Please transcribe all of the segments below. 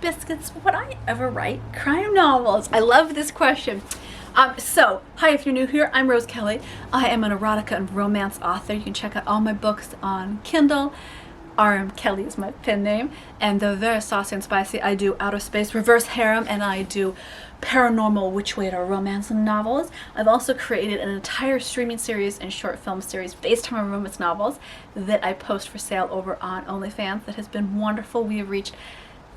biscuits, would I ever write crime novels? I love this question. Hi, if you're new here, I'm Rose Kelly. I am an erotica and romance author. You can check out all my books on Kindle. RM Kelly is my pen name. And though very saucy and spicy, I do outer space reverse harem, and I do paranormal witch waiter romance novels. I've also created an entire streaming series and short film series based on my romance novels that I post for sale over on OnlyFans. That has been wonderful. We have reached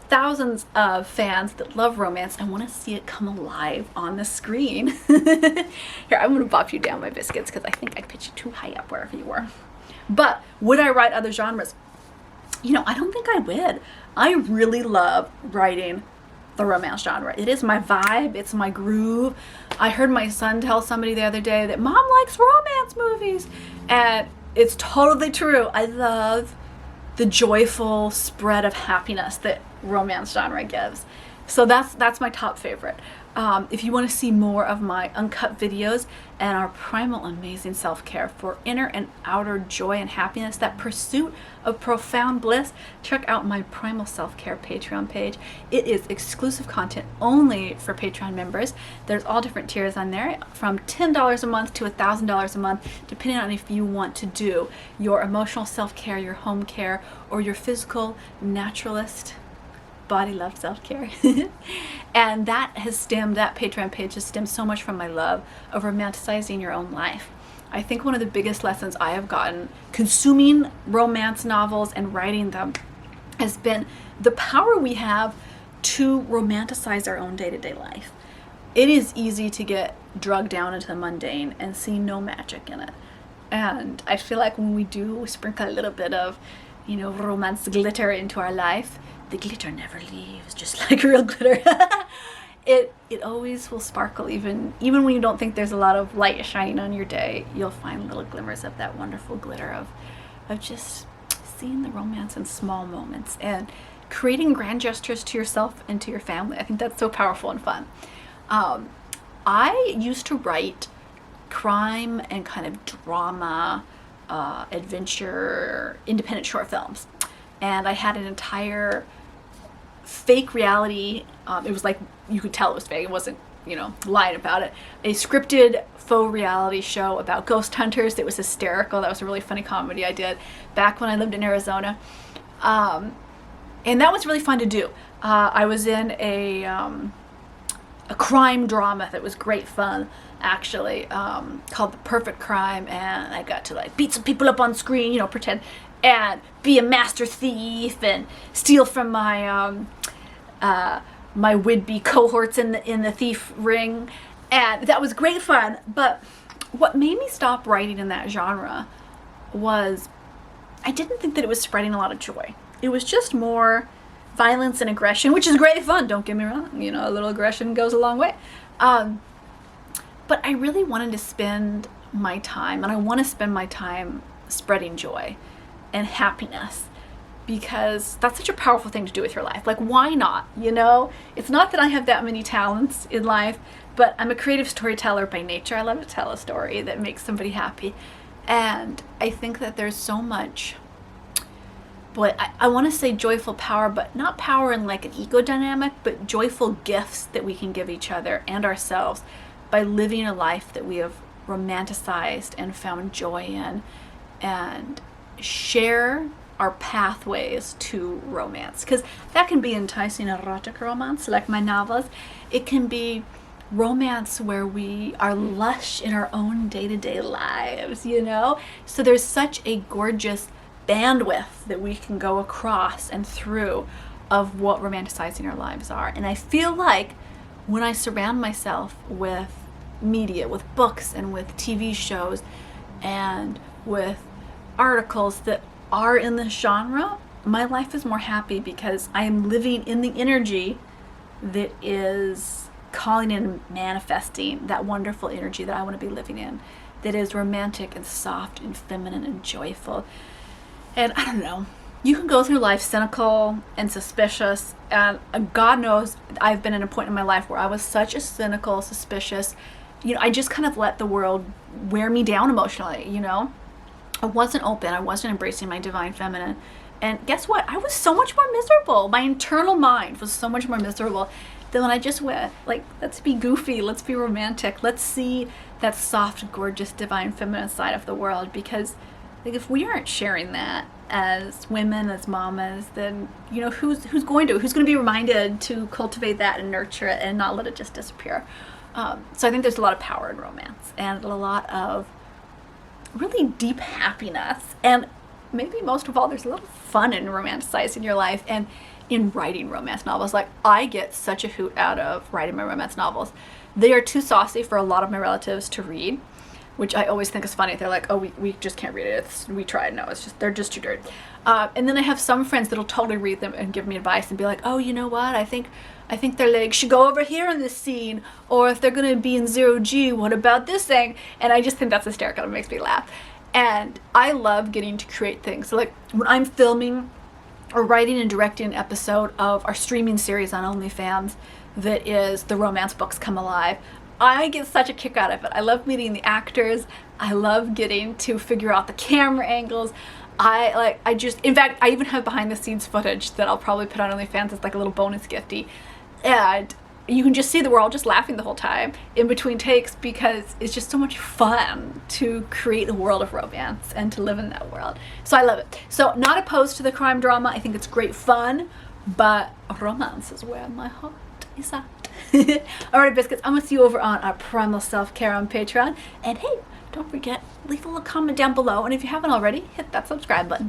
thousands of fans that love romance and want to see it come alive on the screen. Here, I'm going to bop you down my biscuits because I think I pitched you too high up wherever you were. But would I write other genres? You know, I don't think I would. I really love writing the romance genre. It is my vibe. It's my groove. I heard my son tell somebody the other day that mom likes romance movies. And it's totally true. I love the joyful spread of happiness that romance genre gives. So that's my top favorite. If you want to see more of my uncut videos and our primal amazing self-care for inner and outer joy and happiness, that pursuit of profound bliss, check out my Primal Self-Care Patreon page. It is exclusive content only for Patreon members. There's all different tiers on there, from $10 a month to $1,000 a month, depending on if you want to do your emotional self-care, your home care, or your physical naturalist body love self-care. And that Patreon page has stemmed so much from my love of romanticizing your own life. I think one of the biggest lessons I have gotten consuming romance novels and writing them has been the power we have to romanticize our own day-to-day life. It is easy to get drugged down into the mundane and see no magic in it. And I feel like when we do sprinkle a little bit of, romance glitter into our life, the glitter never leaves, just like real glitter. It always will sparkle, even when you don't think there's a lot of light shining on your day. You'll find little glimmers of that wonderful glitter of just seeing the romance in small moments and creating grand gestures to yourself and to your family. I think that's so powerful and fun. I used to write crime and kind of drama, adventure, independent short films. And I had an entire fake reality, it was like, you could tell it was fake, it wasn't, lying about it, a scripted faux reality show about ghost hunters that was hysterical. That was a really funny comedy I did back when I lived in Arizona. And that was really fun to do. I was in a crime drama that was great fun, actually, called The Perfect Crime, and I got to beat some people up on screen, pretend and be a master thief and steal from my my would-be cohorts in the thief ring, and that was great fun. But what made me stop writing in that genre was I didn't think that it was spreading a lot of joy. It was just more violence and aggression, which is great fun, don't get me wrong, a little aggression goes a long way. But I really wanted to spend my time, and I want to spend my time spreading joy and happiness, because that's such a powerful thing to do with your life. Like, why not? It's not that I have that many talents in life, but I'm a creative storyteller by nature. I love to tell a story that makes somebody happy. And I think that there's so much, I want to say joyful power, but not power in like an ego dynamic, but joyful gifts that we can give each other and ourselves by living a life that we have romanticized and found joy in, and share our pathways to romance, because that can be enticing erotic romance like my novels. It can be romance where we are lush in our own day-to-day lives, so there's such a gorgeous bandwidth that we can go across and through of what romanticizing our lives are. And I feel like when I surround myself with media, with books and with TV shows and with articles that are in this genre, my life is more happy, because I am living in the energy that is calling in and manifesting that wonderful energy that I want to be living in, that is romantic and soft and feminine and joyful. And I don't know, you can go through life cynical and suspicious, and God knows I've been at a point in my life where I was such a cynical, suspicious, I just kind of let the world wear me down emotionally, I wasn't open. I wasn't embracing my divine feminine. And guess what? I was so much more miserable. My internal mind was so much more miserable than when I just went, like, let's be goofy, let's be romantic, let's see that soft, gorgeous, divine feminine side of the world. Because like, if we aren't sharing that as women, as mamas, then who's going to be reminded to cultivate that and nurture it and not let it just disappear. So I think there's a lot of power in romance and a lot of really deep happiness, and maybe most of all, there's a lot of fun in romanticizing your life and in writing romance novels. Like, I get such a hoot out of writing my romance novels. They are too saucy for a lot of my relatives to read, which I always think is funny. They're like, oh, we just can't read it. We tried. No, they're just too dirty. And then I have some friends that'll totally read them and give me advice and be like, oh, you know what? I think their legs should go over here in this scene. Or if they're going to be in 0G, what about this thing? And I just think that's hysterical. It makes me laugh. And I love getting to create things. So like when I'm filming or writing and directing an episode of our streaming series on OnlyFans that is The Romance Books Come Alive, I get such a kick out of it. I love meeting the actors. I love getting to figure out the camera angles. In fact, I even have behind the scenes footage that I'll probably put on OnlyFans as like a little bonus gifty. And you can just see that we're all just laughing the whole time in between takes, because it's just so much fun to create a world of romance and to live in that world. So I love it. So not opposed to the crime drama. I think it's great fun, but romance is where my heart is at. Alright, biscuits, I'm going to see you over on our Primal Self-Care on Patreon. And hey, don't forget, leave a little comment down below. And if you haven't already, hit that subscribe button.